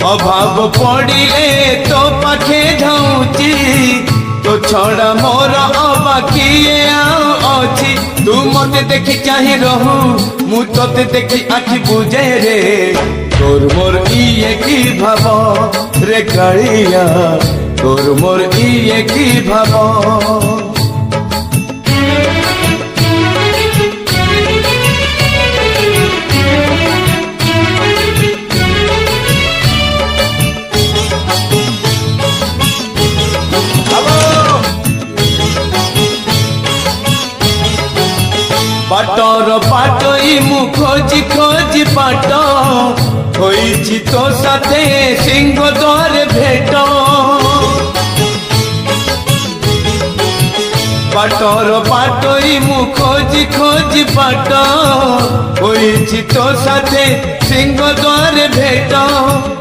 अभाव पड़िले तो पाखे धाउची तो छड़ा मोर अबा किए अच्छी तू मते देखी चाहे रहू मु तोते देखी आखि बुझे रे तोर मोर इए की भाव रे कालिया तोर मोर इए की भाव बाटर पाटई मु खोजी खोजी पाट होइछि तो साथे सिंह द्वार भेट बाटर पाटई मु खोजी खोजी पाट होइछि तो साथे सिंह द्वार भेट।